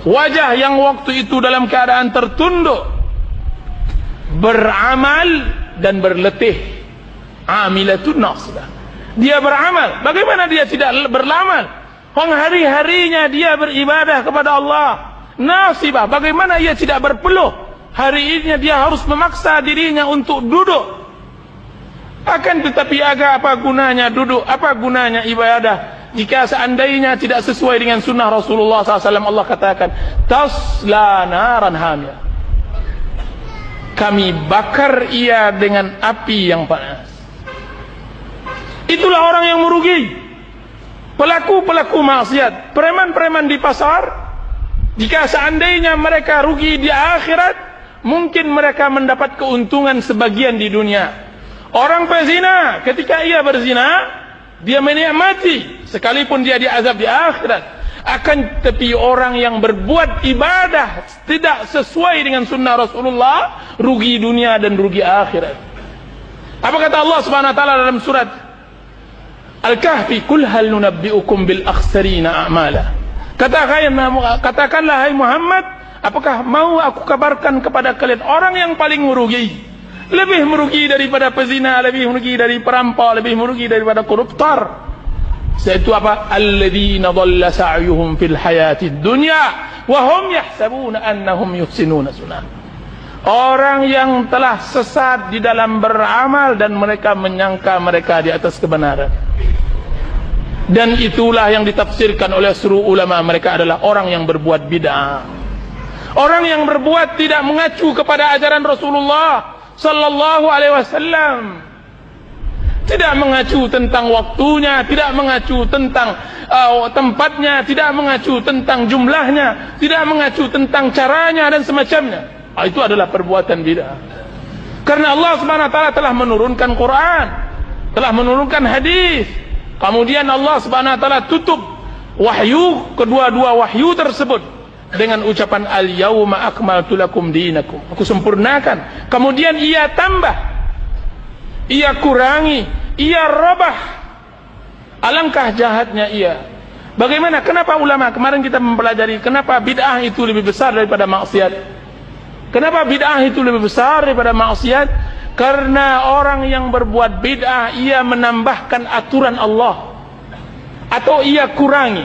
wajah yang waktu itu dalam keadaan tertunduk, beramal dan berletih. Amilatun nasibah. Dia beramal, bagaimana dia tidak beramal? Hari-harinya dia beribadah kepada Allah. Nasibah, bagaimana ia tidak berpeluh? Hari ini dia harus memaksa dirinya untuk duduk. Akan tetapi agak apa gunanya duduk? Apa gunanya ibadah jika seandainya tidak sesuai dengan sunnah Rasulullah SAW? Allah katakan, tasla naran hamiyah. Kami bakar ia dengan api yang panas. Itulah orang yang merugi. Pelaku-pelaku maksiat, preman-preman di pasar, jika seandainya mereka rugi di akhirat, mungkin mereka mendapat keuntungan sebagian di dunia. Orang pezina, ketika ia berzina, dia menikmati, sekalipun dia diazab di akhirat. Akan tetapi orang yang berbuat ibadah tidak sesuai dengan sunnah Rasulullah, rugi dunia dan rugi akhirat. Apa kata Allah Subhanahu wa taala dalam surat Al-Kahfi, "Qul hal nunabbi'ukum bil akhsarina a'mala." Katakanlah hai Muhammad, apakah mau aku kabarkan kepada kalian orang yang paling merugi? Lebih merugi daripada pezina, lebih merugi dari perampok, lebih merugi daripada koruptor. Yaitu apa? Alladzina dhalla sa'yuhum fil hayatid dunya wa hum yahsabuna annahum yuhsinuna sunah. Orang yang telah sesat di dalam beramal dan mereka menyangka mereka di atas kebenaran. Dan itulah yang ditafsirkan oleh seluruh ulama, mereka adalah orang yang berbuat bid'ah. Orang yang berbuat tidak mengacu kepada ajaran Rasulullah sallallahu alaihi wasallam. Tidak mengacu tentang waktunya, tidak mengacu tentang tempatnya, tidak mengacu tentang jumlahnya, tidak mengacu tentang caranya dan semacamnya. Itu adalah perbuatan bid'ah. Karena Allah Subhanahu wa taala telah menurunkan Quran, telah menurunkan hadis. Kemudian Allah Subhanahu wa taala tutup wahyu, kedua-dua wahyu tersebut dengan ucapan al-yauma akmaltu lakum dinakum. Aku sempurnakan. Kemudian ia tambah, ia kurangi, ia robah. Alangkah jahatnya ia. Bagaimana? Kenapa ulama kemarin kita mempelajari kenapa bid'ah itu lebih besar daripada maksiat? Kenapa bid'ah itu lebih besar daripada maksiat? Karena orang yang berbuat bid'ah, ia menambahkan aturan Allah atau ia kurangi.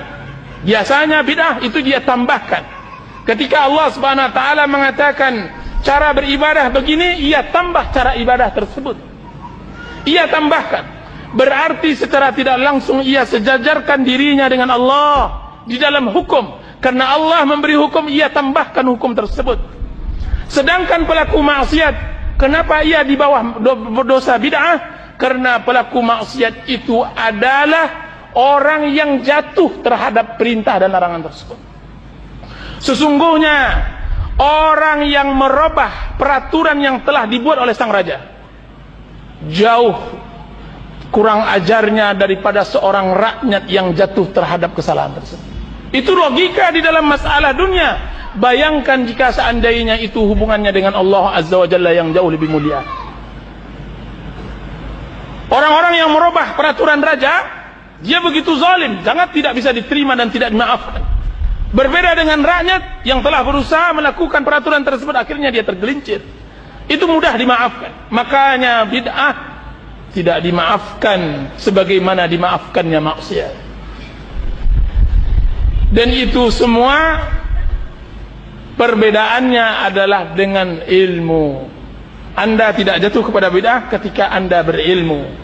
Biasanya bid'ah itu dia tambahkan. Ketika Allah Subhanahu wa taala mengatakan cara beribadah begini, ia tambah cara ibadah tersebut. Ia tambahkan. Berarti secara tidak langsung ia sejajarkan dirinya dengan Allah di dalam hukum. Karena Allah memberi hukum, ia tambahkan hukum tersebut. Sedangkan pelaku maksiat, kenapa ia di bawah dosa bid'ah? Karena pelaku maksiat itu adalah orang yang jatuh terhadap perintah dan larangan tersebut. Sesungguhnya orang yang merubah peraturan yang telah dibuat oleh sang raja jauh kurang ajarnya daripada seorang rakyat yang jatuh terhadap kesalahan tersebut. Itu logika di dalam masalah dunia. Bayangkan jika seandainya itu hubungannya dengan Allah Azza wa Jalla yang jauh lebih mulia. Orang-orang yang merubah peraturan raja, dia begitu zalim, sangat tidak bisa diterima dan tidak dimaafkan. Berbeda dengan rakyat yang telah berusaha melakukan peraturan tersebut, akhirnya dia tergelincir. Itu mudah dimaafkan. Makanya bid'ah tidak dimaafkan sebagaimana dimaafkannya maksiat. Dan itu semua perbedaannya adalah dengan ilmu. Anda tidak jatuh kepada bid'ah ketika Anda berilmu.